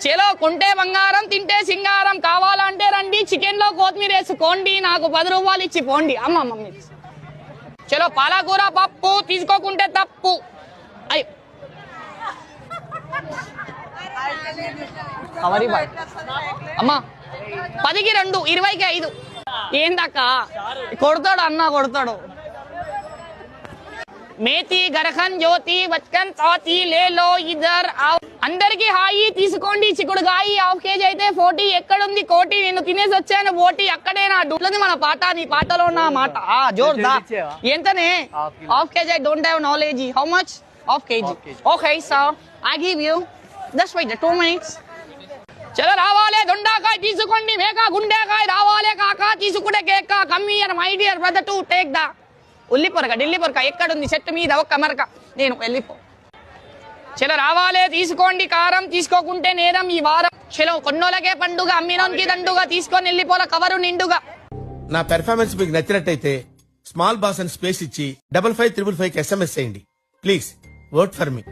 చలో కొంటే బంగారం తింటే సింగారం కావాలంటే రండి చికెన్ లో కొత్తిమీర వేసుకోండి నాకు 10 రూపాయలు ఇచ్చి పోండి అమ్మ మమ్మీ చలో పాలకూర పప్పు తీసుకోకుంటే తప్పు అయ్యో అమ్మా 10కి 2 20కి 5 ఏందక్క కొడతాడు అన్న కొడతాడు మేతి గరఖన్ జ్యోతి బచ్కన్ తాతి లేలో ఇద్దర్ అందరికి హాయి తీసుకోండి చిక్కుడుగాయి హాఫ్ కేజీ అయితే 40 ఎక్కడుంది కోటి నేను తినేసి వచ్చాను ఓటి అక్కడే నా డూట్లది మన పాట నీ పాటలో ఉన్న మాట జోర్దా ఎంతనే half kg I don't have knowledge how much half kg okay sir I give you just wait 2 minutes చలో రావాలే దొండకాయ తీసుకోండి మేక గుండెకాయ రావాలే కాక తీసుకుంటే కేక come here my dear brother to take the ఉల్లి పొరక ఢిల్లీ పొరక ఎక్కడుంది చెట్టు మీద ఒక్క మరక నేను వెళ్ళిపో చలో రావాలే తీసుకోండి కారం తీసుకోకుంటే నేరం ఈ వారం చలో కొన్నోలకే పండుగ అమ్మినోనికి దండుగా తీసుకొని వెళ్ళిపోల కవరు నిండుగా నా పెర్ఫార్మెన్స్ మీకు నచ్చినట్టయితే స్మాల్ బాస్ అని స్పేస్ ఇచ్చి 5555 SMS చేయండి ప్లీజ్ వర్క్ ఫర్ మీ